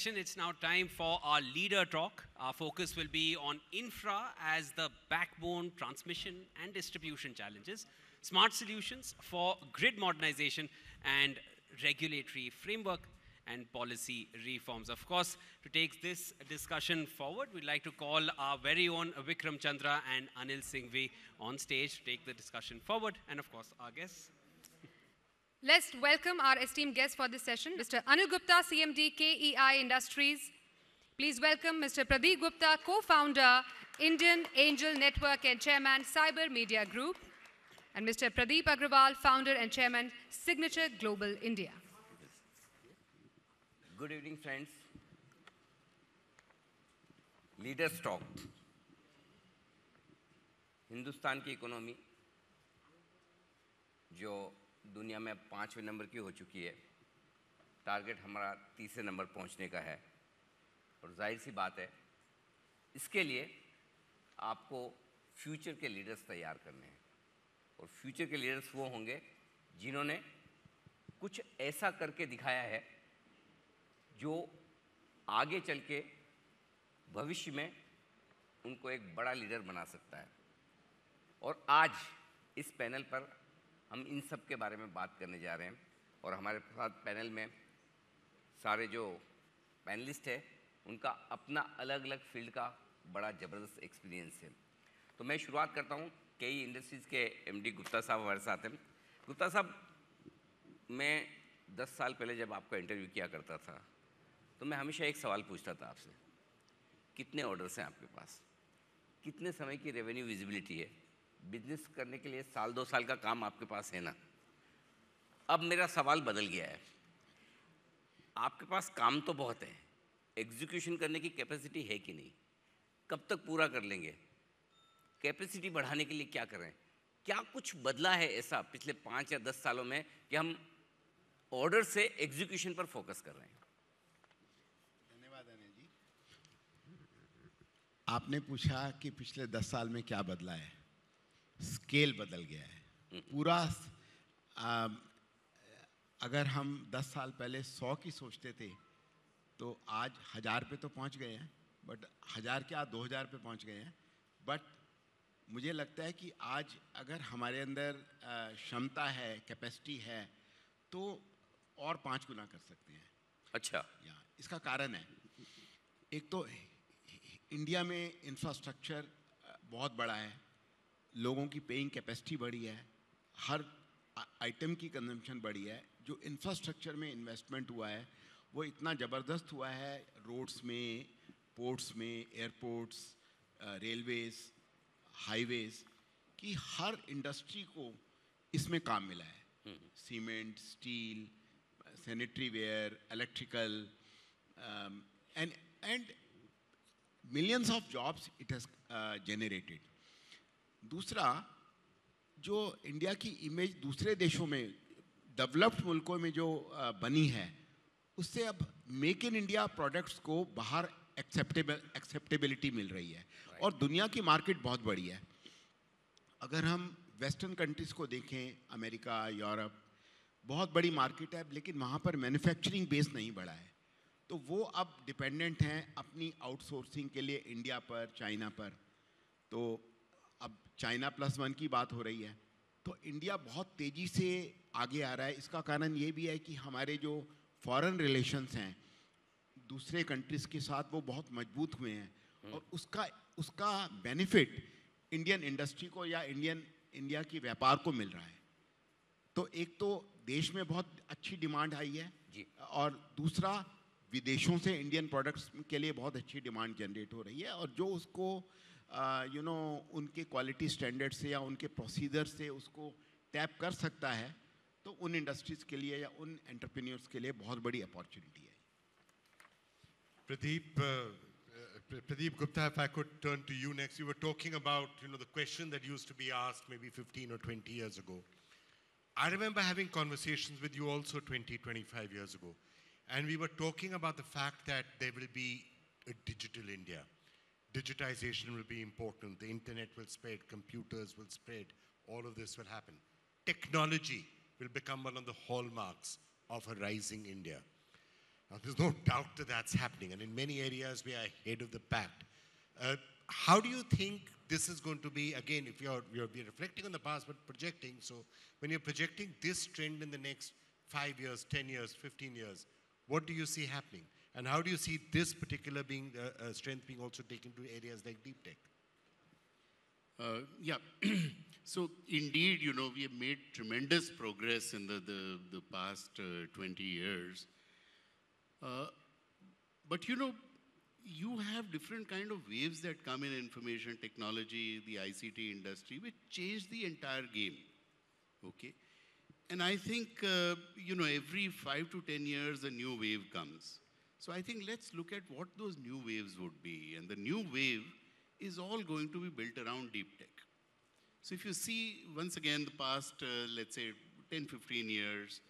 session, it's now time for our leader talk. Our focus will be on infra as the backbone, transmission and distribution challenges, smart solutions for grid modernization and regulatory framework and policy reforms. Of course, to take this discussion forward, we'd like to call our very own Vikram Chandra and Anil Singhvi on stage to take the discussion forward, and of course, our guests. Let's welcome our esteemed guest for this session, Mr. Anil Gupta, CMD, KEI Industries. Please welcome Mr. Pradeep Gupta, co-founder, Indian Angel Network and chairman, Cyber Media Group, and Mr. Pradeep Agrawal, founder and chairman, Signature Global India. Good evening, friends. Leaders talk. Hindustan की economy जो दुनिया में 5वें number की हो चुकी है, target हमारा 30वें नंबर पहुंचने का है, और जाहिर सी बात है इसके लिए आपको फ्यूचर के लीडर्स तैयार करने हैं, और फ्यूचर के लीडर्स वो होंगे जिन्होंने कुछ ऐसा करके दिखाया है जो आगे चल के भविष्य में उनको एक बड़ा लीडर बना सकता है। और आज इस पैनल पर हम इन सब के बारे में बात करने जा रहे हैं, और हमारे साथ पैनल में सारे जो पैनलिस्ट हैं उनका अपना अलग अलग फील्ड का बड़ा ज़बरदस्त एक्सपीरियंस है। तो मैं शुरुआत करता हूँ, केई इंडस्ट्रीज़ के एमडी गुप्ता साहब हमारे साथ हैं। गुप्ता साहब, मैं 10 साल पहले जब आपका इंटरव्यू किया करता था तो मैं हमेशा एक सवाल पूछता था आपसे, कितने ऑर्डर्स हैं आपके पास, कितने समय की रेवेन्यू विजिबिलिटी है, बिजनेस करने के लिए साल 2 साल का काम आपके पास है ना। अब मेरा सवाल बदल गया है, आपके पास काम तो बहुत है, एग्जीक्यूशन करने की कैपेसिटी है कि नहीं, कब तक पूरा कर लेंगे, कैपेसिटी बढ़ाने के लिए क्या करें, क्या कुछ बदला है ऐसा पिछले 5 या 10 सालों में कि हम ऑर्डर से एग्जीक्यूशन पर फोकस कर रहे हैं। धन्यवाद अनिल जी। आपने पूछा कि पिछले 10 साल में क्या बदला है। स्केल बदल गया है पूरा। अगर हम 10 साल पहले 100 की सोचते थे तो आज 1000 पे तो पहुंच गए हैं, बट 1000 क्या 2000 पे पहुंच गए हैं। बट मुझे लगता है कि आज अगर हमारे अंदर क्षमता है, कैपेसिटी है, तो और 5 गुना कर सकते हैं। अच्छा, इसका कारण है, एक तो इंडिया में इंफ्रास्ट्रक्चर बहुत बड़ा है, लोगों की पेइंग कैपेसिटी बढ़ी है, हर आइटम की कंजम्पशन बढ़ी है। जो इंफ्रास्ट्रक्चर में इन्वेस्टमेंट हुआ है वो इतना ज़बरदस्त हुआ है, रोड्स में, पोर्ट्स में, एयरपोर्ट्स, रेलवेज़, हाईवेज़, कि हर इंडस्ट्री को इसमें काम मिला है। Cement, steel, sanitary ware, electrical, and millions of jobs it has generated. दूसरा, जो इंडिया की इमेज दूसरे देशों में, डेवलप्ड मुल्कों में जो बनी है, उससे अब मेक इन इंडिया प्रोडक्ट्स को बाहर एक्सेप्टेबिलिटी मिल रही है, और दुनिया की मार्केट बहुत बड़ी है। अगर हम वेस्टर्न कंट्रीज़ को देखें, अमेरिका, यूरोप, बहुत बड़ी मार्केट है, लेकिन वहाँ पर मैन्युफैक्चरिंग बेस नहीं बढ़ा है, तो वो अब डिपेंडेंट हैं अपनी आउटसोर्सिंग के लिए इंडिया पर, चाइना पर। तो अब चाइना +1 की बात हो रही है, तो इंडिया बहुत तेज़ी से आगे आ रहा है। इसका कारण ये भी है कि हमारे जो फॉरेन रिलेशंस हैं दूसरे कंट्रीज़ के साथ, वो बहुत मजबूत हुए हैं, और उसका बेनिफिट इंडियन इंडस्ट्री को या इंडिया की व्यापार को मिल रहा है। तो एक तो देश में बहुत अच्छी डिमांड आई है जी, और दूसरा विदेशों से इंडियन प्रोडक्ट्स के लिए बहुत अच्छी डिमांड जनरेट हो रही है, और जो उसको उनके क्वालिटी स्टैंडर्ड से या उनके प्रोसीजर से उसको टैप कर सकता है, तो उन इंडस्ट्रीज़ के लिए या उन एंटरप्रेन्योर्स के लिए बहुत बड़ी अपॉर्चुनिटी है। Pradeep Gupta, if I could turn to you next. You were talking about, the question that used to be asked maybe 15 or 20 years ago. I remember having conversations with you also 20, 25 years ago. And we were talking about the fact that there will be a digital India. Digitization will be important. The internet will spread, computers will spread. All of this will happen. Technology will become one of the hallmarks of a rising India. Now, there's no doubt that that's happening, and in many areas we are ahead of the pack. How do you think this is going to be, again, if you're reflecting on the past but projecting, so when you're projecting this trend in the next 5 years, 10 years, 15 years, what do you see happening? And how do you see this particular being strength being also taken to areas like deep tech? Yeah. So indeed, you know, we have made tremendous progress in the past 20 years. But you know, you have different kind of waves that come in information technology, the ICT industry, which change the entire game. Okay. And I think, you know, every 5 to 10 years, a new wave comes. So I think let's look at what those new waves would be. And the new wave is all going to be built around deep tech. So if you see, once again, the past, let's say, 10, 15 years,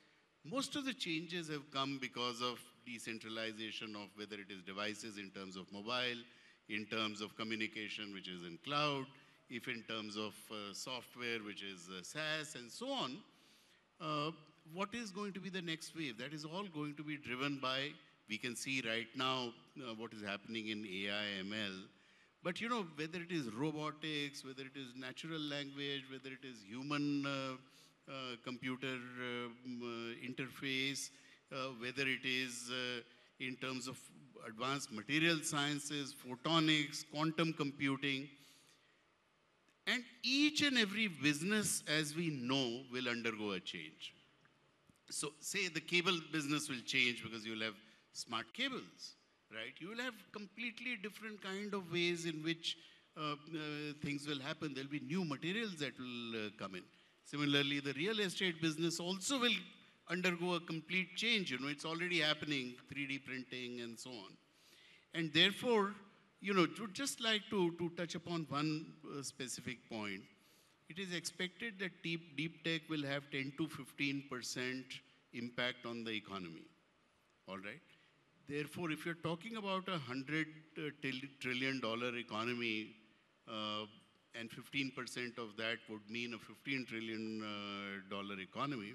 most of the changes have come because of decentralization of whether it is devices in terms of mobile, in terms of communication, which is in cloud, if in terms of software, which is SaaS, and so on. What is going to be the next wave? That is all going to be driven by, we can see right now what is happening in AI, ML. But you know, whether it is robotics, whether it is natural language, whether it is human computer interface, whether it is in terms of advanced material sciences, photonics, quantum computing, and each and every business, as we know, will undergo a change. So say the cable business will change because you'll have smart cables, right? You will have completely different kind of ways in which things will happen. There'll be new materials that will come in. Similarly, the real estate business also will undergo a complete change. You know, it's already happening, 3D printing and so on. And therefore, you know, to just like to touch upon one specific point, it is expected that deep tech will have 10 to 15% impact on the economy, all right? Therefore, if you're talking about a $100 trillion economy, and 15% of that would mean a $15 trillion economy,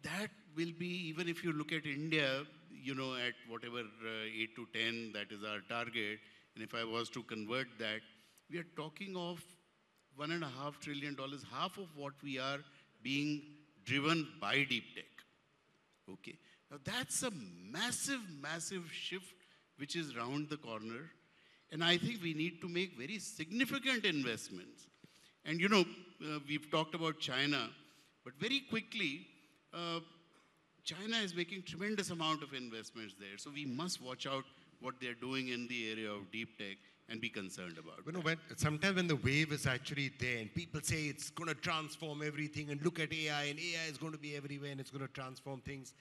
that will be, even if you look at India, you know, at whatever 8 to 10, that is our target, and if I was to convert that, we are talking of $1.5 trillion, half of what we are being driven by deep tech, okay? Now that's a massive, massive shift which is round the corner, and I think we need to make very significant investments. And you know, we've talked about China, but very quickly, China is making tremendous amount of investments there. So we must watch out what they're doing in the area of deep tech and be concerned about. You know, sometimes when the wave is actually there and people say it's going to transform everything and look at AI and AI is going to be everywhere and it's going to transform things,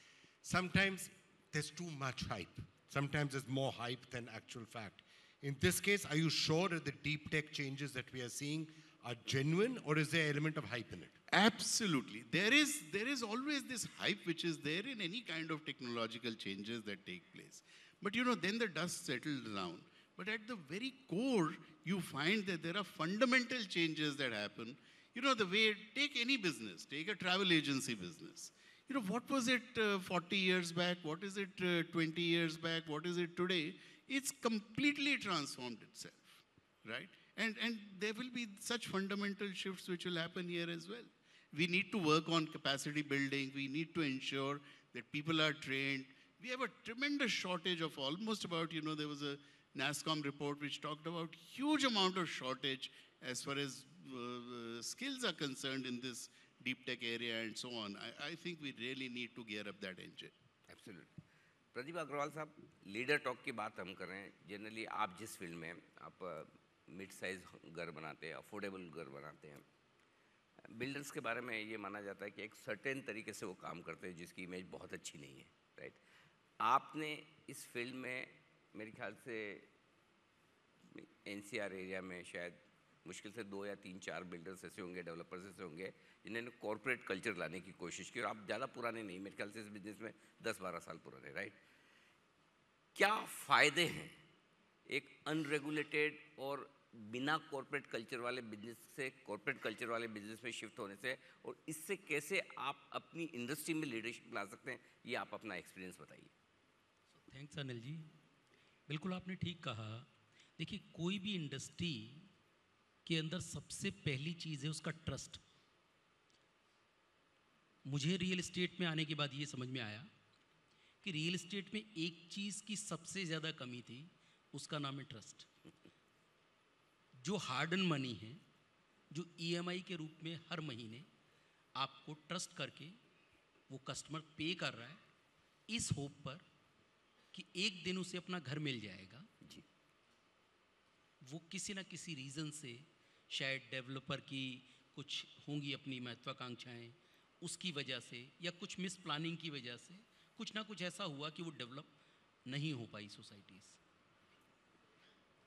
sometimes there's too much hype. Sometimes there's more hype than actual fact. In this case, are you sure that the deep tech changes that we are seeing are genuine, or is there an element of hype in it? Absolutely. There is always this hype which is there in any kind of technological changes that take place. But you know, then the dust settles down. But at the very core, you find that there are fundamental changes that happen. You know, the way, take any business, take a travel agency business. You know, what was it 40 years back? What is it 20 years back? What is it today? It's completely transformed itself, right? And there will be such fundamental shifts which will happen here as well. We need to work on capacity building. We need to ensure that people are trained. We have a tremendous shortage of almost about, you know, there was a NASSCOM report which talked about huge amount of shortage as far as skills are concerned in this deep tech area and so on. I think we really need to gear up that engine. Absolutely. Pradeep Agarwal साहब, leader talk की बात हम कर रहे हैं. Generally आप जिस field में आप मिड साइज घर बनाते हैं, अफोर्डेबल घर बनाते हैं, बिल्डर्स के बारे में ये माना जाता है कि एक सर्टेन तरीके से वो काम करते हैं जिसकी इमेज बहुत अच्छी नहीं है, राइट? आपने इस फील्ड में मेरे ख्याल से एनसीआर एरिया में शायद मुश्किल से 2 या 3 4 बिल्डर्स ऐसे होंगे, डेवलपर्स ऐसे होंगे जिन्होंने कॉर्पोरेट कल्चर लाने की कोशिश की, और आप ज़्यादा पुराने नहीं, मेरे ख्याल से इस बिजनेस में 10-12 साल पुराने, राइट? क्या फ़ायदे हैं एक अनरेगुलेटेड और बिना कॉर्पोरेट कल्चर वाले बिजनेस से कॉर्पोरेट कल्चर वाले बिजनेस में शिफ्ट होने से, और इससे कैसे आप अपनी इंडस्ट्री में लीडरशिप ला सकते हैं, ये आप अपना एक्सपीरियंस बताइए। थैंक्स अनिल जी, बिल्कुल आपने ठीक कहा। देखिए, कोई भी इंडस्ट्री के अंदर सबसे पहली चीज़ है उसका ट्रस्ट। मुझे रियल एस्टेट में आने के बाद ये समझ में आया कि रियल एस्टेट में एक चीज़ की सबसे ज़्यादा कमी थी, उसका नाम है ट्रस्ट। जो हार्ड एंड मनी है, जो ईएमआई के रूप में हर महीने आपको ट्रस्ट करके वो कस्टमर पे कर रहा है, इस होप पर कि एक दिन उसे अपना घर मिल जाएगा जी। वो किसी ना किसी रीज़न से, शायद डेवलपर की कुछ होंगी अपनी महत्वाकांक्षाएं, उसकी वजह से या कुछ मिस प्लानिंग की वजह से कुछ ना कुछ ऐसा हुआ कि वो डेवलप नहीं हो पाई सोसाइटीज़।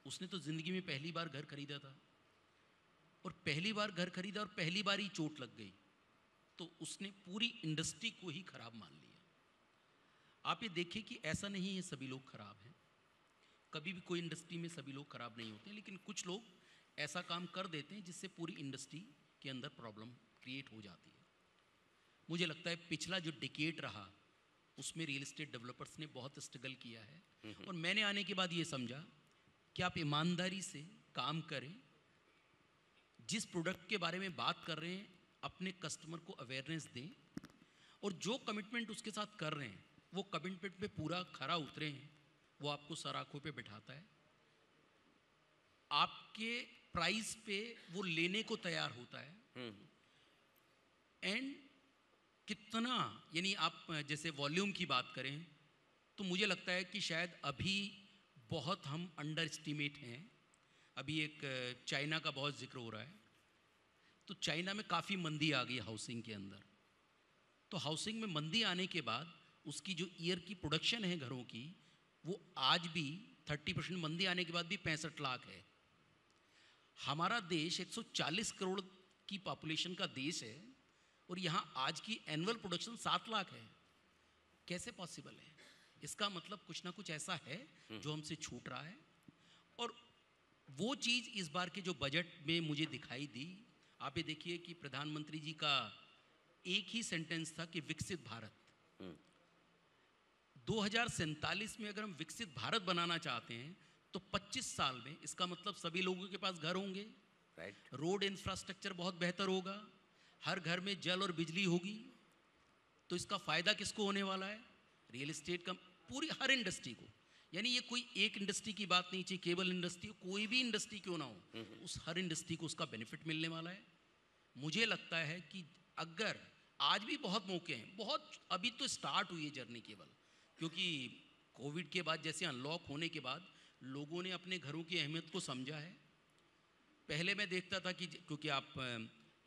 उसने तो ज़िंदगी में पहली बार घर खरीदा था, और पहली बार घर खरीदा और पहली बार ही चोट लग गई, तो उसने पूरी इंडस्ट्री को ही खराब मान लिया। आप ये देखिए कि ऐसा नहीं है सभी लोग खराब हैं, कभी भी कोई इंडस्ट्री में सभी लोग खराब नहीं होते, लेकिन कुछ लोग ऐसा काम कर देते हैं जिससे पूरी इंडस्ट्री के अंदर प्रॉब्लम क्रिएट हो जाती है। मुझे लगता है पिछला जो डिकेड रहा उसमें रियल एस्टेट डेवलपर्स ने बहुत स्ट्रगल किया है, और मैंने आने के बाद ये समझा कि आप ईमानदारी से काम करें, जिस प्रोडक्ट के बारे में बात कर रहे हैं अपने कस्टमर को अवेयरनेस दें, और जो कमिटमेंट उसके साथ कर रहे हैं वो कमिटमेंट पे पूरा खरा उतरे हैं, वो आपको सर आँखों पे बिठाता है, आपके प्राइस पे वो लेने को तैयार होता है। एंड कितना, यानी आप जैसे वॉल्यूम की बात करें तो मुझे लगता है कि शायद अभी बहुत हम अंडर एस्टिमेट हैं। अभी एक चाइना का बहुत जिक्र हो रहा है, तो चाइना में काफ़ी मंदी आ गई हाउसिंग के अंदर। तो हाउसिंग में मंदी आने के बाद उसकी जो ईयर की प्रोडक्शन है घरों की, वो आज भी 30% मंदी आने के बाद भी 65 लाख है। हमारा देश 140 करोड़ की पॉपुलेशन का देश है, और यहाँ आज की एनुअल प्रोडक्शन 7 लाख है। कैसे पॉसिबल है? इसका मतलब कुछ ना कुछ ऐसा है जो हमसे छूट रहा है, और वो चीज़ इस बार के जो बजट में मुझे दिखाई दी। आप ये देखिए कि प्रधानमंत्री जी का एक ही सेंटेंस था कि विकसित भारत। 2047 में अगर हम विकसित भारत बनाना चाहते हैं तो 25 साल में, इसका मतलब सभी लोगों के पास घर होंगे, रोड इंफ्रास्ट्रक्चर बहुत बेहतर होगा, हर घर में जल और बिजली होगी। तो इसका फ़ायदा किसको होने वाला है? रियल एस्टेट का, पूरी हर इंडस्ट्री को। यानी ये कोई एक इंडस्ट्री की बात नहीं, चाहिए केबल इंडस्ट्री, कोई भी इंडस्ट्री क्यों ना हो, उस हर इंडस्ट्री को उसका बेनिफिट मिलने वाला है। मुझे लगता है कि अगर आज भी बहुत मौके हैं, बहुत अभी तो स्टार्ट हुई है जर्नी केवल, क्योंकि कोविड के बाद जैसे अनलॉक होने के बाद लोगों ने अपने घरों की अहमियत को समझा है। पहले मैं देखता था कि, क्योंकि आप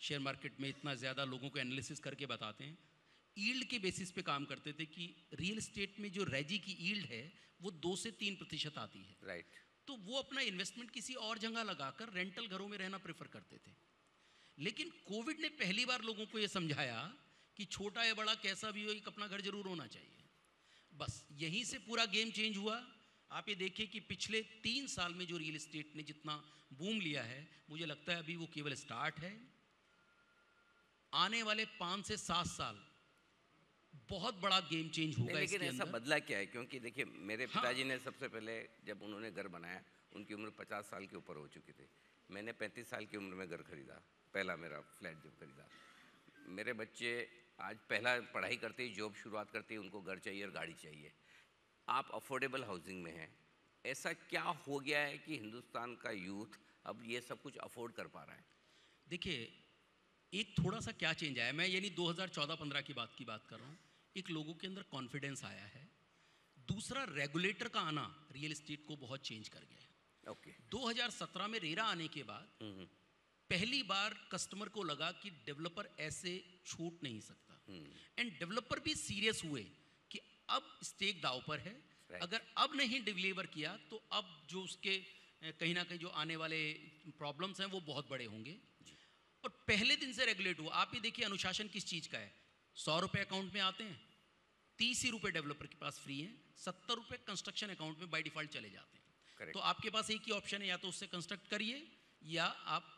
शेयर मार्केट में इतना ज़्यादा लोगों को एनालिसिस करके बताते हैं, यील्ड के बेसिस पे काम करते थे कि रियल एस्टेट में जो रेजी की यील्ड है वो 2 से 3% आती है। राइट। तो वो अपना इन्वेस्टमेंट किसी और जगह लगाकर रेंटल घरों में रहना प्रेफर करते थे। लेकिन कोविड ने पहली बार लोगों को ये समझाया कि छोटा या बड़ा कैसा भी हो, एक अपना घर जरूर होना चाहिए। बस यहीं से पूरा गेम चेंज हुआ। आप ये देखिए कि पिछले 3 साल में जो रियल एस्टेट ने जितना बूम लिया है, मुझे लगता है अभी वो केवल स्टार्ट है। आने वाले 5 से 7 साल बहुत बड़ा गेम चेंज होगा। लेकिन ऐसा बदला क्या है? क्योंकि देखिए मेरे हाँ। पिताजी ने सबसे पहले जब उन्होंने घर बनाया, उनकी उम्र 50 साल के ऊपर हो चुकी थी। मैंने 35 साल की उम्र में घर खरीदा, पहला मेरा फ्लैट जब खरीदा। मेरे बच्चे आज पहला पढ़ाई करते ही, जॉब शुरुआत करते ही उनको घर चाहिए और गाड़ी चाहिए। आप अफोर्डेबल हाउसिंग में हैं, ऐसा क्या हो गया है कि हिंदुस्तान का यूथ अब ये सब कुछ अफोर्ड कर पा रहा है? देखिए, एक थोड़ा सा क्या चेंज आया, मैं यानी 2014-15 की बात कर रहा हूँ। एक लोगों के अंदर कॉन्फिडेंस आया है। दूसरा, रेगुलेटर का आना रियल एस्टेट को बहुत चेंज कर गया है। ओके। 2017 में रेरा आने के बाद पहली बार कस्टमर को लगा कि डेवलपर ऐसे छूट नहीं सकता, एंड डेवलपर भी सीरियस हुए कि अब स्टेक दाव पर है। अगर अब नहीं डिलीवर किया तो अब जो उसके कहीं ना कहीं जो आने वाले प्रॉब्लम्स हैं वो बहुत बड़े होंगे। और पहले दिन से रेगुलेट हुआ। आप ये देखिए अनुशासन किस चीज़ का है। 100 रुपये अकाउंट में आते हैं, 30 ही रुपये डेवलपर के पास फ्री हैं, 70 रुपये कंस्ट्रक्शन अकाउंट में बाय डिफ़ॉल्ट चले जाते हैं। Correct. तो आपके पास एक ही ऑप्शन है, या तो उससे कंस्ट्रक्ट करिए या आप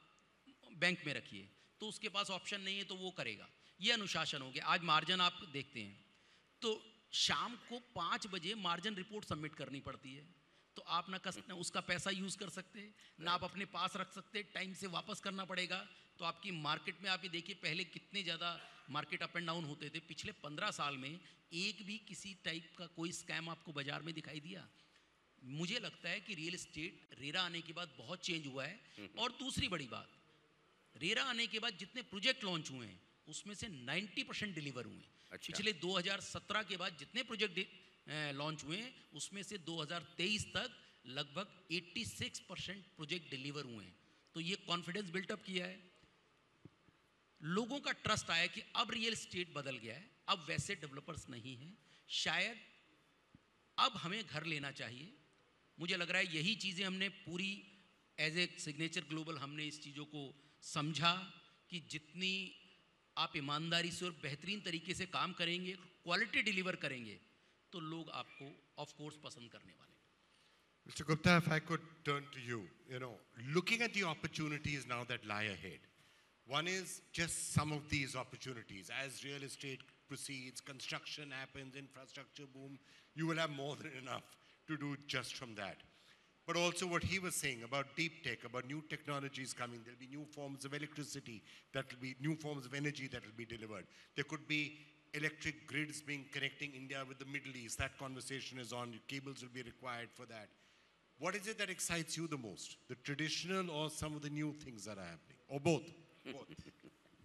बैंक में रखिए। तो उसके पास ऑप्शन नहीं है तो वो करेगा। ये अनुशासन हो गया। आज मार्जिन आप देखते हैं तो शाम को 5 बजे मार्जिन रिपोर्ट सबमिट करनी पड़ती है। तो आप ना उसका पैसा यूज़ कर सकते, ना आप अपने पास रख सकते, टाइम से वापस करना पड़ेगा। तो आपकी मार्केट में आप ये देखिए पहले कितने ज़्यादा मार्केट अप एंड डाउन होते थे। पिछले 15 साल में एक भी किसी टाइप का कोई स्कैम आपको बाजार में दिखाई दिया? मुझे लगता है कि रियल एस्टेट रेरा आने के बाद बहुत चेंज हुआ है। और दूसरी बड़ी बात, रेरा आने के बाद जितने प्रोजेक्ट लॉन्च हुए हैं उसमें से 90% डिलीवर हुए हैं। अच्छा। पिछले 2017 के बाद जितने प्रोजेक्ट लॉन्च हुए हैं उसमें से 2023 तक लगभग 86% प्रोजेक्ट डिलीवर हुए हैं। तो ये कॉन्फिडेंस बिल्टअप किया है, लोगों का ट्रस्ट आया कि अब रियल एस्टेट बदल गया है, अब वैसे डेवलपर्स नहीं हैं, शायद अब हमें घर लेना चाहिए। मुझे लग रहा है यही चीज़ें हमने पूरी एज ए सिग्नेचर ग्लोबल हमने इस चीज़ों को समझा कि जितनी आप ईमानदारी से और बेहतरीन तरीके से काम करेंगे, क्वालिटी डिलीवर करेंगे, तो लोग आपको ऑफ कोर्स पसंद करने वाले हैं। Mr. Gupta, if I could turn to you, looking at the opportunities now that lie ahead, one is just some of these opportunities. As real estate proceeds, construction happens, infrastructure boom, you will have more than enough to do just from that. But also what he was saying about deep tech, about new technologies coming, there'll be new forms of electricity, that will be new forms of energy that will be delivered. There could be electric grids being connecting India with the Middle East. That conversation is on. Cables will be required for that. What is it that excites you the most? The traditional or some of the new things that are happening? Or both?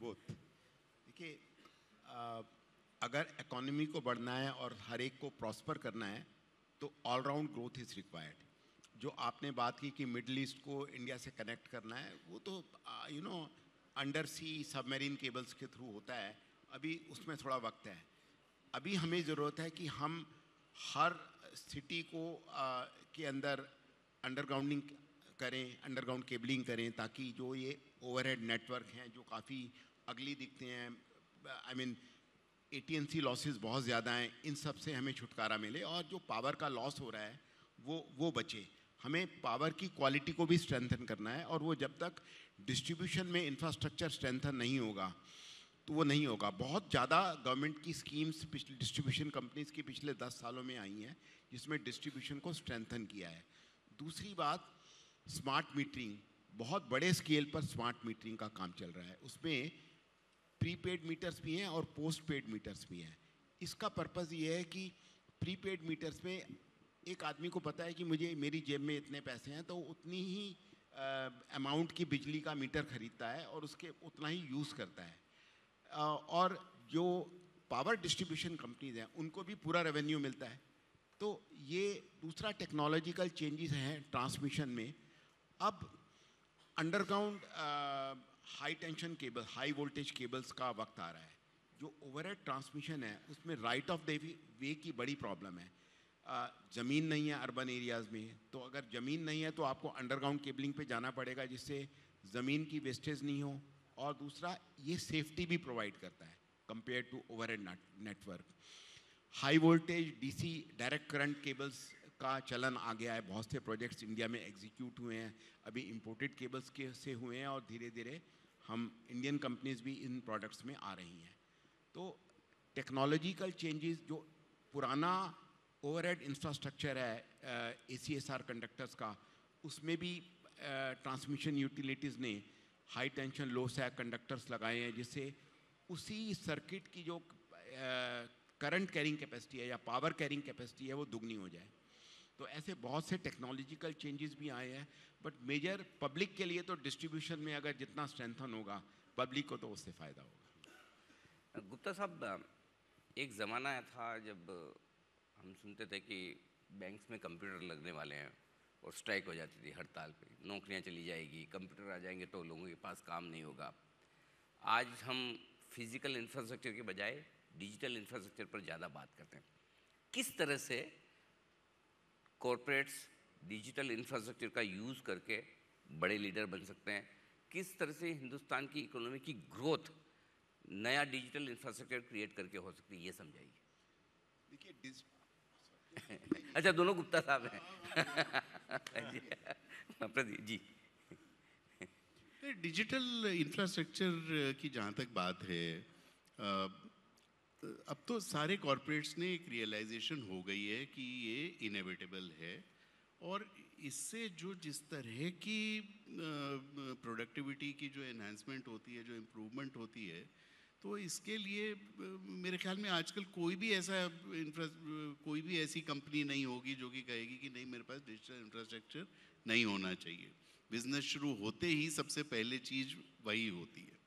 Both. देखिए, अगर economy को बढ़ना है और हर एक को prosper करना है तो all round growth is required. जो आपने बात की कि मिडल ईस्ट को इंडिया से कनेक्ट करना है, वो तो अंडर सी सबमरीन केबल्स के थ्रू होता है। अभी उसमें थोड़ा वक्त है। अभी हमें ज़रूरत है कि हम हर सिटी को के अंदर अंडरग्राउंडिंग करें, अंडरग्राउंड केबलिंग करें, ताकि जो ये ओवरहेड नेटवर्क हैं जो काफ़ी अगली दिखते हैं, आई मीन AT&C लॉसेस बहुत ज़्यादा हैं, इन सब से हमें छुटकारा मिले और जो पावर का लॉस हो रहा है वो बचे। हमें पावर की क्वालिटी को भी स्ट्रेंथन करना है और वो जब तक डिस्ट्रीब्यूशन में इंफ्रास्ट्रक्चर स्ट्रेंथन नहीं होगा तो वो नहीं होगा। बहुत ज़्यादा गवर्नमेंट की स्कीम्स पिछले डिस्ट्रीब्यूशन कंपनीज की पिछले 10 सालों में आई हैं जिसमें डिस्ट्रीब्यूशन को स्ट्रेंथन किया है। दूसरी बात, स्मार्ट मीटरिंग, बहुत बड़े स्केल पर स्मार्ट मीटरिंग का काम चल रहा है। उसमें प्रीपेड मीटर्स भी हैं और पोस्ट पेड मीटर्स भी हैं। इसका पर्पज़ ये है कि प्रीपेड मीटर्स में एक आदमी को पता है कि मुझे मेरी जेब में इतने पैसे हैं तो उतनी ही अमाउंट की बिजली का मीटर खरीदता है और उसके उतना ही यूज़ करता है। और जो पावर डिस्ट्रीब्यूशन कंपनीज हैं उनको भी पूरा रेवेन्यू मिलता है। तो ये दूसरा टेक्नोलॉजिकल चेंजेस हैं ट्रांसमिशन में। अब underground high tension cable, high voltage cables का वक्त आ रहा है। जो ओवरहेड ट्रांसमिशन है उसमें राइट ऑफ द वे की बड़ी प्रॉब्लम है। ज़मीन नहीं है अर्बन एरियाज़ में, तो अगर ज़मीन नहीं है तो आपको अंडरग्राउंड केबलिंग पे जाना पड़ेगा जिससे ज़मीन की वेस्टेज नहीं हो। और दूसरा, ये सेफ्टी भी प्रोवाइड करता है compare to overhead network. High voltage DC direct current cables का चलन आ गया है। बहुत से प्रोजेक्ट्स इंडिया में एग्जीक्यूट हुए हैं, अभी इंपोर्टेड केबल्स के से हुए हैं और धीरे धीरे हम इंडियन कंपनीज भी इन प्रोडक्ट्स में आ रही हैं। तो टेक्नोलॉजिकल चेंजेस, जो पुराना ओवरहेड इंफ्रास्ट्रक्चर है ACSR कंडक्टर्स का, उसमें भी ट्रांसमिशन यूटिलिटीज़ ने हाई टेंशन लो सैग कंडक्टर्स लगाए हैं जिससे उसी सर्किट की जो करंट कैरिंग कैपेसिटी है या पावर कैरिंग कैपेसिटी है वो दुगनी हो जाए। तो ऐसे बहुत से टेक्नोलॉजिकल चेंजेस भी आए हैं। बट मेजर पब्लिक के लिए तो डिस्ट्रीब्यूशन में अगर जितना स्ट्रेंथन होगा पब्लिक को तो उससे फ़ायदा होगा। गुप्ता साहब, एक ज़माना था जब हम सुनते थे कि बैंक्स में कंप्यूटर लगने वाले हैं और स्ट्राइक हो जाती थी हड़ताल पे, नौकरियां चली जाएगी, कंप्यूटर आ जाएंगे तो लोगों के पास काम नहीं होगा। आज हम फिजिकल इंफ्रास्ट्रक्चर के बजाय डिजिटल इंफ्रास्ट्रक्चर पर ज़्यादा बात करते हैं। किस तरह से कॉरपोरेट्स डिजिटल इंफ्रास्ट्रक्चर का यूज़ करके बड़े लीडर बन सकते हैं? किस तरह से हिंदुस्तान की इकोनॉमी की ग्रोथ नया डिजिटल इंफ्रास्ट्रक्चर क्रिएट करके हो सकती है, ये समझाइए। देखिए अच्छा, दोनों गुप्ता साहब हैं। प्रदीप जी। डिजिटल इंफ्रास्ट्रक्चर की जहाँ तक बात है, अब तो सारे कॉरपोरेट्स ने एक रियलाइजेशन हो गई है कि ये इनएविटेबल है, और इससे जो जिस तरह की प्रोडक्टिविटी की जो एनहांसमेंट होती है, जो इम्प्रूवमेंट होती है, तो इसके लिए मेरे ख्याल में आजकल कोई भी ऐसी कंपनी नहीं होगी जो कि कहेगी कि नहीं, मेरे पास डिजिटल इंफ्रास्ट्रक्चर नहीं होना चाहिए। बिजनेस शुरू होते ही सबसे पहले चीज़ वही होती है।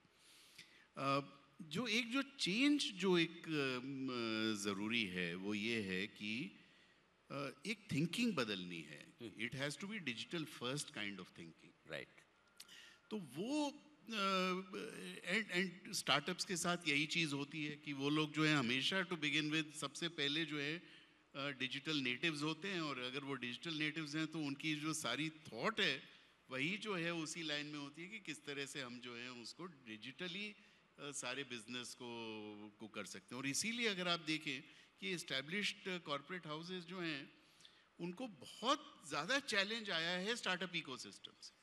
जो चेंज जो एक ज़रूरी है वो ये है कि एक थिंकिंग बदलनी है। It has to be digital first kind of thinking, right. तो वो एंड स्टार्टअप्स के साथ यही चीज़ होती है कि वो लोग जो है हमेशा टू बिगिन विद सबसे पहले जो है डिजिटल नेटिव्स होते हैं, और अगर वो डिजिटल नेटिव्स हैं तो उनकी जो सारी थॉट है वही जो है उसी लाइन में होती है कि किस तरह से हम जो है उसको डिजिटली सारे बिजनेस को कर सकते हैं। और इसीलिए अगर आप देखें कि इस्टेब्लिश्ड कॉरपोरेट हाउसेस जो हैं उनको बहुत ज़्यादा चैलेंज आया है स्टार्टअप इकोसिस्टम से,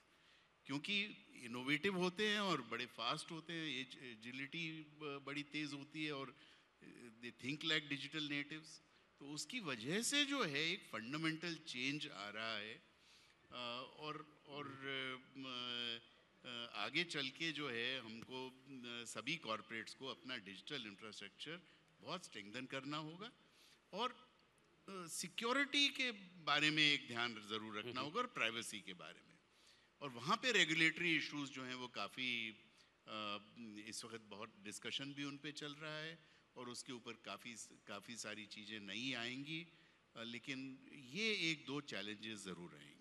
क्योंकि इनोवेटिव होते हैं और बड़े फास्ट होते हैं, एजिलिटी बड़ी तेज़ होती है, और they think like digital natives. तो उसकी वजह से जो है एक फंडामेंटल चेंज आ रहा है, और आगे चल के जो है हमको सभी कॉरपोरेट्स को अपना डिजिटल इंफ्रास्ट्रक्चर बहुत स्ट्रेंथन करना होगा, और सिक्योरिटी के बारे में एक ध्यान ज़रूर रखना होगा, और प्राइवेसी के बारे में। और वहाँ पे रेगुलेटरी इश्यूज जो हैं वो काफ़ी इस वक्त बहुत डिस्कशन भी उन पे चल रहा है, और उसके ऊपर काफ़ी सारी चीज़ें नई आएंगी, लेकिन ये एक दो चैलेंजेस ज़रूर रहेंगे।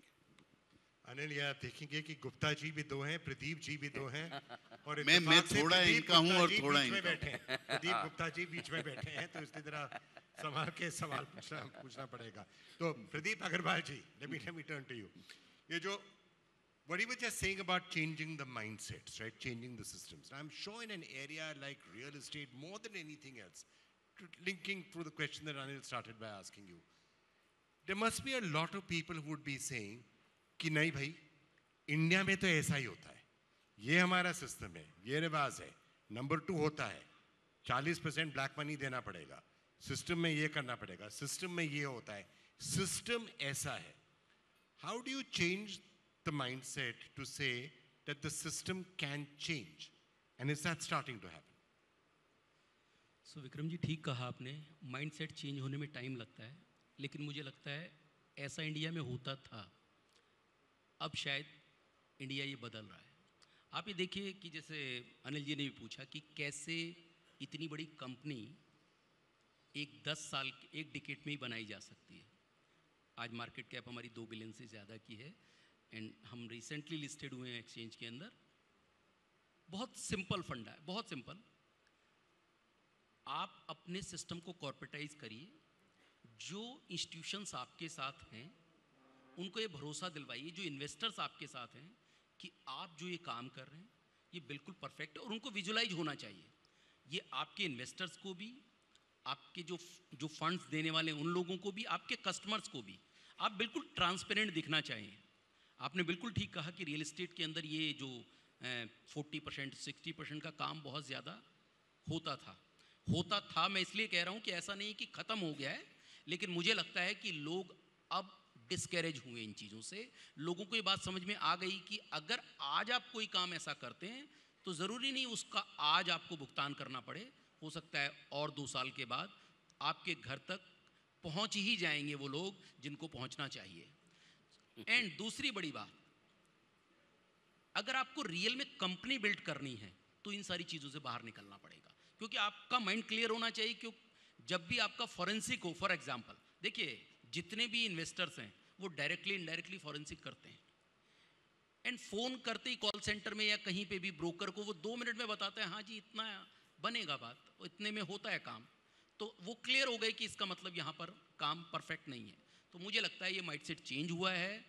अनिल, ये आप देखेंगे कि गुप्ता जी भी दो हैं, प्रदीप जी भी दो हैं, और मैं थोड़ा इनका हूँ और थोड़ा इनका बैठे हैं। प्रदीप गुप्ता जी बीच में बैठे हैं, तो इसलिए जरा संभाल के सवाल पूछना पड़ेगा। तो प्रदीप अग्रवाल जी, let me turn to you. ये जो what you were just saying about changing the mindsets, right? Changing the systems. I'm sure in an area like real estate, more than anything else, linking through the question that Anil started by asking you, there must be a lot of people who would be saying कि नहीं भाई, India में तो ऐसा ही होता है, ये हमारा सिस्टम है, ये रिवाज है, नंबर 2 होता है, 40% ब्लैक मनी देना पड़ेगा, सिस्टम में ये करना पड़ेगा, सिस्टम में ये होता है, सिस्टम ऐसा है. How do you change the mindset to say that the system can change, and is that starting to happen? So Vikram ji, ठीक कहा आपने, माइंडसेट चेंज होने में टाइम लगता है, लेकिन मुझे लगता है ऐसा इंडिया में होता था, अब शायद इंडिया ये बदल रहा है. आप ये देखिए कि जैसे अनिल जी ने भी पूछा कि कैसे इतनी बड़ी कंपनी एक 10 साल, एक डिकेड में ही बनाई जा सकती है. आज मार्केट कैप हमारी 2 बिलियन से ज़्यादा की है, एंड हम रिसेंटली लिस्टेड हुए हैं एक्सचेंज के अंदर. बहुत सिंपल फंडा है, बहुत सिंपल. आप अपने सिस्टम को कॉर्पोरेटाइज करिए, जो इंस्टीट्यूशंस आपके साथ हैं उनको ये भरोसा दिलवाइए, जो इन्वेस्टर्स आपके साथ हैं, कि आप जो ये काम कर रहे हैं ये बिल्कुल परफेक्ट है, और उनको विजुलाइज होना चाहिए. ये आपके इन्वेस्टर्स को भी, आपके जो फंड्स देने वाले उन लोगों को भी, आपके कस्टमर्स को भी आप बिल्कुल ट्रांसपेरेंट दिखना चाहिए. आपने बिल्कुल ठीक कहा कि रियल एस्टेट के अंदर ये जो 40% 60% का काम बहुत ज़्यादा होता था. मैं इसलिए कह रहा हूँ कि ऐसा नहीं कि ख़त्म हो गया है, लेकिन मुझे लगता है कि लोग अब डिस्करेज हुए इन चीज़ों से. लोगों को ये बात समझ में आ गई कि अगर आज आप कोई काम ऐसा करते हैं तो ज़रूरी नहीं उसका आज आपको भुगतान करना पड़े. हो सकता है और 2 साल के बाद आपके घर तक पहुंच ही जाएंगे वो लोग जिनको पहुंचना चाहिए. एंड दूसरी बड़ी बात, अगर आपको रियल में कंपनी बिल्ड करनी है तो इन सारी चीज़ों से बाहर निकलना पड़ेगा, क्योंकि आपका माइंड क्लियर होना चाहिए. क्यों, जब भी आपका फॉरेंसिक हो, फॉर एग्जाम्पल देखिए, जितने भी इन्वेस्टर्स हैं वो डायरेक्टली इनडायरेक्टली फॉरेंसिक करते हैं, एंड फ़ोन करते ही कॉल सेंटर में या कहीं पे भी ब्रोकर को वो 2 मिनट में बताते हैं, हाँ जी इतना बनेगा बात, इतने में होता है काम. तो वो क्लियर हो गए कि इसका मतलब यहाँ पर काम परफेक्ट नहीं है. तो मुझे लगता है ये माइंडसेट चेंज हुआ है.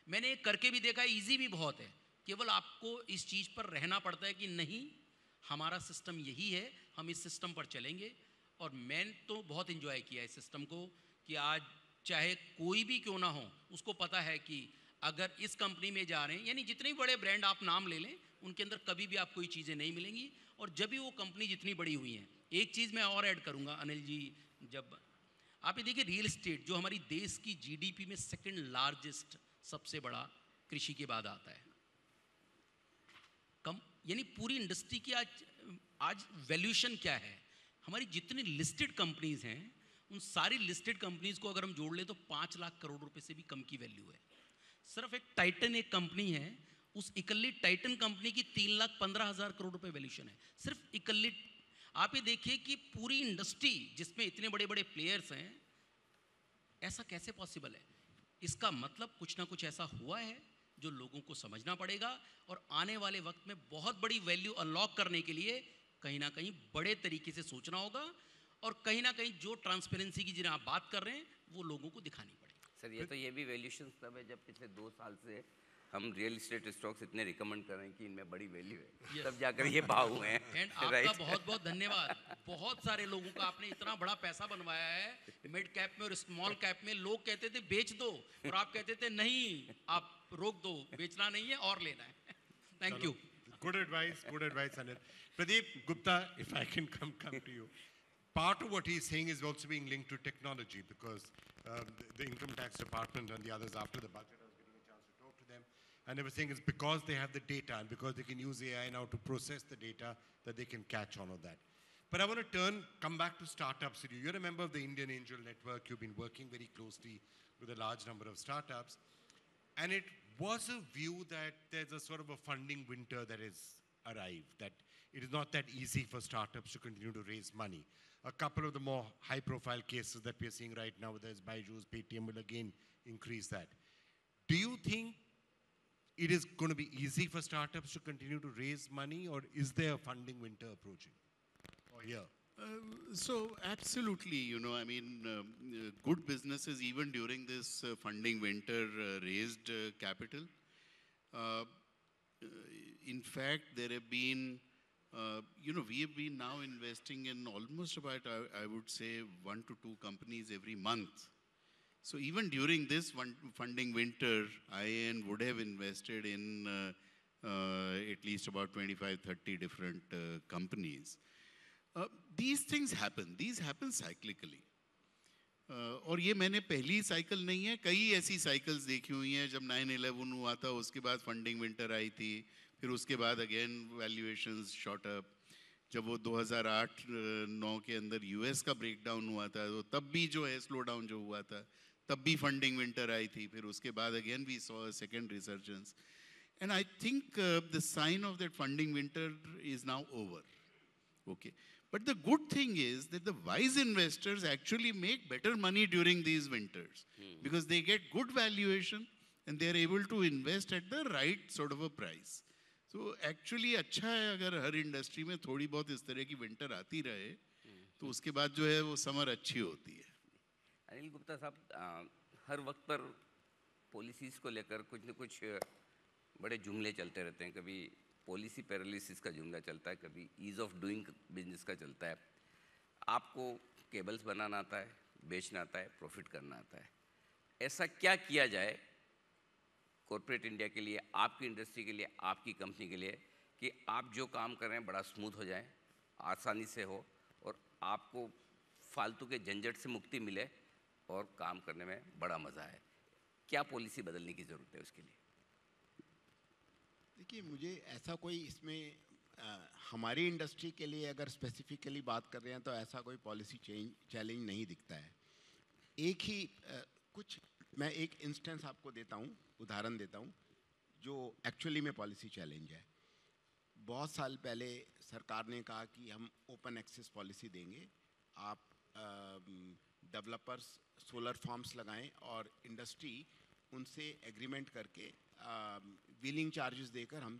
मैंने करके भी देखा है, ईजी भी बहुत है, केवल आपको इस चीज़ पर रहना पड़ता है कि नहीं, हमारा सिस्टम यही है, हम इस सिस्टम पर चलेंगे. और मैंने तो बहुत इन्जॉय किया इस सिस्टम को, कि आज चाहे कोई भी क्यों ना हो, उसको पता है कि अगर इस कंपनी में जा रहे हैं, यानी जितने भी बड़े ब्रांड आप नाम ले लें, उनके अंदर कभी भी आपको ये चीज़ें नहीं मिलेंगी। और जब भी वो कंपनी जितनी बड़ी हुई है, एक चीज़ मैं और ऐड करूँगा अनिल जी, जब आप ये देखिए रियल एस्टेट जो हमारी देश की जीडीपी में सेकंड लार्जेस्ट, सबसे बड़ा कृषि के बाद आता है, कम यानी पूरी इंडस्ट्री की आज वैल्यूएशन क्या है, हमारी जितनी लिस्टेड कंपनीज हैं उन सारी लिस्टेड कंपनीज को अगर हम जोड़ लें तो 5 लाख करोड़ रुपए से भी कम की वैल्यू है। सिर्फ एक टाइटन एक कंपनी है, उस इकल्ली टाइटन कंपनी की 3,15,000 करोड़ रुपए वैल्यूएशन है, सिर्फ इकल्ली। आप ये देखिए कि पूरी इंडस्ट्री जिसमें इतने बड़े बड़े प्लेयर्स हैं, ऐसा कैसे पॉसिबल है? इसका मतलब कुछ ना कुछ ऐसा हुआ है जो लोगों को समझना पड़ेगा, और आने वाले वक्त में बहुत बड़ी वैल्यू अनलॉक करने के लिए कहीं ना कहीं बड़े तरीके से सोचना होगा, और कहीं ना कहीं जो ट्रांसपेरेंसी की जिन्हें आप बात कर रहे हैं वो लोगों को दिखानी पड़ेगी। सर ये भी वैल्यूएशन तब है जब पिछले 2 साल से हम रियल एस्टेट स्टॉक्स इतने रिकमेंड कर रहे हैं कि इनमें बड़ी वैल्यू है, तब जाकर ये भाव हुए हैं। एंड आपका बहुत बहुत धन्यवाद। बहुत सारे लोगों का आपने इतना बड़ा पैसा बनवाया है मिड कैप में और स्मॉल कैप में। लोग कहते थे बेच दो, और आप कहते थे नहीं, आप रोक दो, बेचना नहीं है और लेना है। Thank you. Good advice, Anil. Pradeep Gupta, if I can come to you. Part of what he's saying is also being linked to technology, because the income tax department and the others after the budget, I was getting a chance to talk to them, and they were saying it's because they have the data and because they can use AI now to process the data that they can catch all of that. But I want to come back to startups. You're a member of the Indian Angel Network. You've been working very closely with a large number of startups. And it was a view that there's a sort of a funding winter that has arrived, that it is not that easy for startups to continue to raise money. A couple of the more high-profile cases that we're seeing right now, whether it's Byju's, Paytm, will again increase that. Do you think it is going to be easy for startups to continue to raise money, or is there a funding winter approaching? Or here? So absolutely, I mean, good businesses even during this funding winter raised capital. In fact, there have been, we have been now investing in almost about, I would say, 1 to 2 companies every month. So even during this funding winter, IAN would have invested in at least about 25, 30 different companies. These things happen. These happen cyclically. और ये मैंने पहली cycle नहीं है, कई ऐसी cycles देखी हुई हैं। जब 9/11 हुआ था उसके बाद फंडिंग विंटर आई थी, फिर उसके बाद अगेन वैल्यूएशंस शॉट अप। जब वो 2008-9 के अंदर यूएस का ब्रेकडाउन हुआ था, तो तब भी जो है स्लो डाउन जो हुआ था, तब भी फंडिंग विंटर आई थी। फिर उसके बाद again we saw a second resurgence, and I think the sign of that funding winter is now over. Okay. But the good thing is that the wise investors actually make better money during these winters because they get good valuation and they are able to invest at the right sort of a price. So actually अच्छा है अगर हर industry में थोड़ी बहुत इस तरह की winter आती रहे, तो उसके बाद जो है वो समर अच्छी होती है. अनिल गुप्ता साहब, हर वक्त पर पॉलिसीज़ को लेकर कुछ न कुछ बड़े जुमले चलते रहते हैं. कभी पॉलिसी पैरालिसिस का जुमला चलता है, कभी ईज़ ऑफ डूइंग बिजनेस का चलता है. आपको केबल्स बनाना आता है, बेचना आता है, प्रॉफिट करना आता है. ऐसा क्या किया जाए कॉर्पोरेट इंडिया के लिए, आपकी इंडस्ट्री के लिए, आपकी कंपनी के लिए, कि आप जो काम कर रहे हैं बड़ा स्मूथ हो जाए, आसानी से हो, और आपको फालतू के झंझट से मुक्ति मिले और काम करने में बड़ा मज़ा आए? क्या पॉलिसी बदलने की ज़रूरत है उसके लिए? देखिए, मुझे ऐसा कोई इसमें हमारी इंडस्ट्री के लिए अगर स्पेसिफिकली बात कर रहे हैं तो ऐसा कोई पॉलिसी चैलेंज नहीं दिखता है. एक ही मैं एक इंस्टेंस आपको देता हूँ, उदाहरण देता हूँ जो एक्चुअली में पॉलिसी चैलेंज है. बहुत साल पहले सरकार ने कहा कि हम ओपन एक्सेस पॉलिसी देंगे, आप डेवलपर्स सोलर फार्म्स लगाएं और इंडस्ट्री उनसे एग्रीमेंट करके व्हीलिंग चार्जेस देकर हम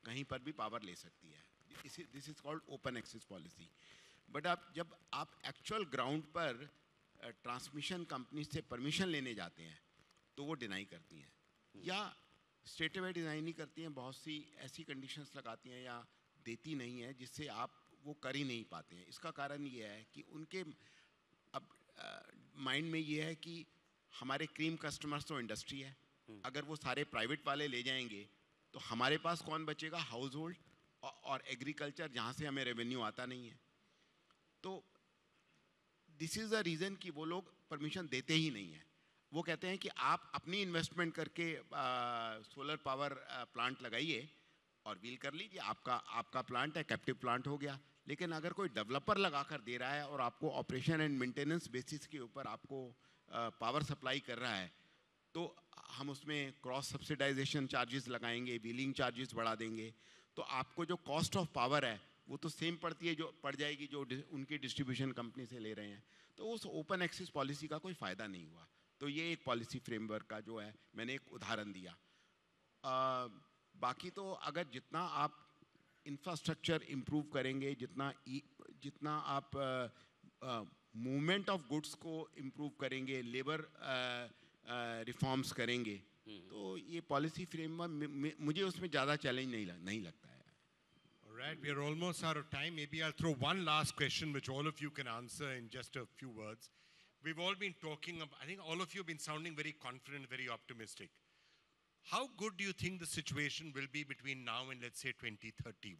कहीं पर भी पावर ले सकती है. This is called open access policy. But जब आप एक्चुअल ग्राउंड पर ट्रांसमिशन कंपनी से परमिशन लेने जाते हैं तो वो डिनाई करती हैं, या स्ट्रेट अवे डिनाई नहीं करती हैं, बहुत सी ऐसी कंडीशंस लगाती हैं या देती नहीं है जिससे आप वो कर ही नहीं पाते हैं. इसका कारण ये है कि उनके अब माइंड में ये है कि हमारे क्रीम कस्टमर्स तो इंडस्ट्री है, अगर वो सारे प्राइवेट वाले ले जाएंगे तो हमारे पास कौन बचेगा? हाउस होल्ड और एग्रीकल्चर, जहाँ से हमें रेवेन्यू आता नहीं है। तो दिस इज़ द रीज़न कि वो लोग परमिशन देते ही नहीं है। वो कहते हैं कि आप अपनी इन्वेस्टमेंट करके सोलर पावर प्लांट लगाइए और व्हील कर लीजिए, आपका प्लांट है, कैप्टिव प्लांट हो गया। लेकिन अगर कोई डेवलपर लगा कर दे रहा है और आपको ऑपरेशन एंड मेंटेनेंस बेसिस के ऊपर आपको पावर सप्लाई कर रहा है, तो हम उसमें क्रॉस सब्सिडाइजेशन चार्जेस लगाएंगे, व्हीलिंग चार्जेस बढ़ा देंगे, तो आपको जो कॉस्ट ऑफ पावर है वो तो सेम पड़ जाएगी जो उनकी डिस्ट्रीब्यूशन कंपनी से ले रहे हैं। तो उस ओपन एक्सेस पॉलिसी का कोई फ़ायदा नहीं हुआ। तो ये एक पॉलिसी फ्रेमवर्क का जो है, मैंने एक उदाहरण दिया। बाकी तो अगर जितना आप इंफ्रास्ट्रक्चर इम्प्रूव करेंगे, जितना आप मूवमेंट ऑफ गुड्स को इम्प्रूव करेंगे, लेबर रिफॉर्म्स करेंगे, तो ये पॉलिसी फ्रेमवर्क मुझे उसमें ज़्यादा चैलेंज नहीं लगता है। All right, we are almost out of time. Maybe I'll throw one last question which all of you can answer in just a few words. We've all been talking I think all of you have been sounding very confident, very optimistic. How good do you think the situation will be between now and, let's say, 2030?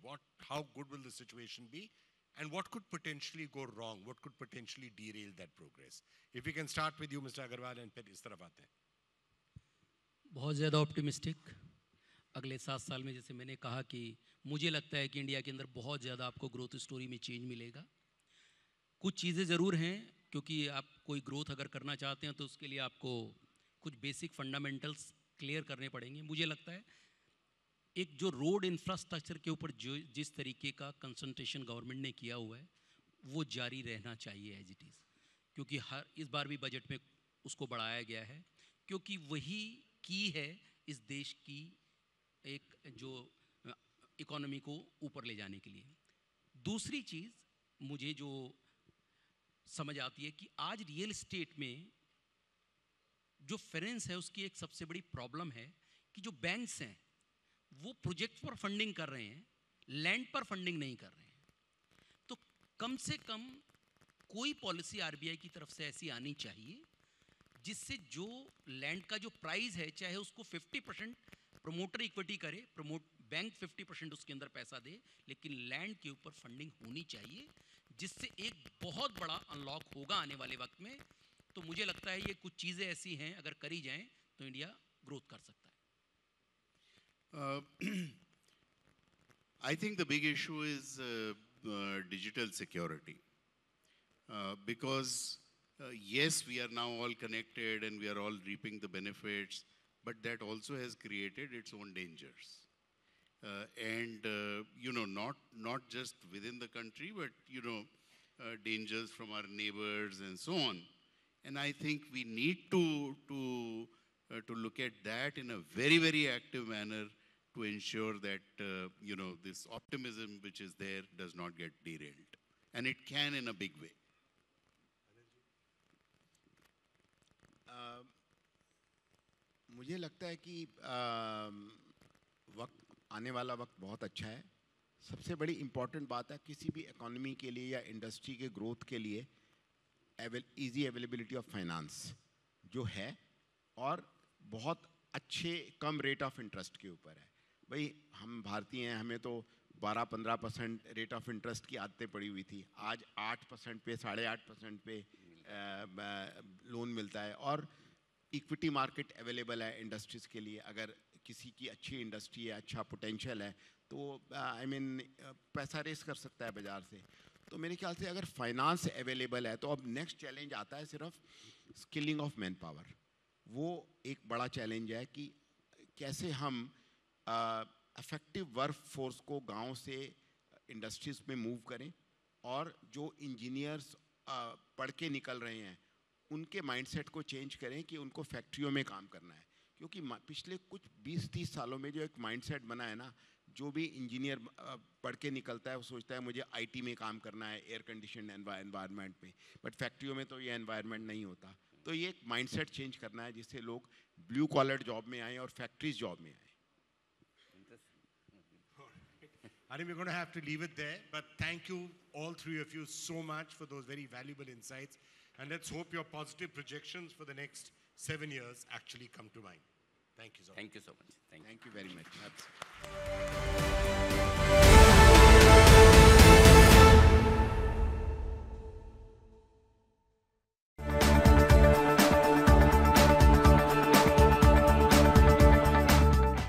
How good will the situation be? And what could potentially go wrong? What could potentially derail that progress? If we can start with you, Mr. Agarwal, and फिर इस तरफ आते हैं। बहुत ज़्यादा optimistic. अगले 7 साल में, जैसे मैंने कहा, कि मुझे लगता है कि इंडिया के अंदर बहुत ज़्यादा आपको ग्रोथ स्टोरी में चेंज मिलेगा। कुछ चीज़ें ज़रूर हैं, क्योंकि आप कोई ग्रोथ अगर करना चाहते हैं तो उसके लिए आपको कुछ बेसिक फंडामेंटल्स क्लियर करने पड़ेंगे। मुझे लगता है एक जो रोड इंफ्रास्ट्रक्चर के ऊपर जो जिस तरीके का कंसंट्रेशन गवर्नमेंट ने किया हुआ है वो जारी रहना चाहिए एज इट इज़, क्योंकि इस बार भी बजट में उसको बढ़ाया गया है, क्योंकि वही की है इस देश की एक जो इकोनॉमी को ऊपर ले जाने के लिए। दूसरी चीज़ मुझे जो समझ आती है कि आज रियल एस्टेट में जो फाइनेंस है उसकी एक सबसे बड़ी प्रॉब्लम है कि जो बैंक्स हैं वो प्रोजेक्ट पर फंडिंग कर रहे हैं, लैंड पर फंडिंग नहीं कर रहे हैं। तो कम से कम कोई पॉलिसी आरबीआई की तरफ से ऐसी आनी चाहिए जिससे जो लैंड का जो प्राइस है, चाहे उसको 50% प्रमोटर इक्विटी करे, बैंक 50% उसके अंदर पैसा दे, लेकिन लैंड के ऊपर फंडिंग होनी चाहिए, जिससे एक बहुत बड़ा अनलॉक होगा आने वाले वक्त में। तो मुझे लगता है ये कुछ चीज़ें ऐसी हैं, अगर करी जाएं तो इंडिया ग्रोथ कर सकता है। I think the big issue is digital security. Because yes, we are now all connected and we are all reaping the benefits, but that also has created its own dangers. Not just within the country, but dangers from our neighbors and so on. And I think we need to look at that in a very, very active manner to ensure that this optimism which is there does not get derailed, and it can in a big way. मुझे लगता है कि आने वाला वक्त बहुत अच्छा है। सबसे बड़ी इम्पॉर्टेंट बात है किसी भी इकोनॉमी के लिए या इंडस्ट्री के ग्रोथ के लिए इजी अवेलेबिलिटी ऑफ फाइनेंस जो है, और बहुत अच्छे कम रेट ऑफ इंटरेस्ट के ऊपर है। भाई हम भारतीय हैं, हमें तो 12-15% रेट ऑफ इंटरेस्ट की आदतें पड़ी हुई थी। आज 8% पे, 8.5% पे लोन मिलता है, और इक्विटी मार्केट अवेलेबल है इंडस्ट्रीज़ के लिए। अगर किसी की अच्छी इंडस्ट्री है, अच्छा पोटेंशियल है, तो पैसा रेस कर सकता है बाज़ार से। तो मेरे ख्याल से अगर फाइनेंस अवेलेबल है, तो अब नेक्स्ट चैलेंज आता है सिर्फ स्किलिंग ऑफ मैन पावर। वो एक बड़ा चैलेंज है कि कैसे हम इफेक्टिव वर्क फोर्स को गांव से इंडस्ट्रीज़ में मूव करें, और जो इंजीनियर्स पढ़ के निकल रहे हैं उनके माइंडसेट को चेंज करें कि उनको फैक्ट्रियों में काम करना है। क्योंकि पिछले कुछ 20-30 सालों में जो एक माइंडसेट बना है ना, जो भी इंजीनियर पढ़ के निकलता है वो सोचता है मुझे आईटी में काम करना है, एयर कंडीशन एनवायरनमेंट में, बट फैक्ट्रियों में तो ये एनवायरनमेंट नहीं होता। तो ये एक माइंडसेट चेंज करना है जिससे लोग ब्लू कॉलर जॉब में आए और फैक्ट्रीज जॉब में आए। I think we're going to have to leave it there, but thank you, all three of you, so much for those very valuable insights. And let's hope your positive projections for the next 7 years actually come to mind. Thank you so much. Thank you so much. Thank you. Thank you very much.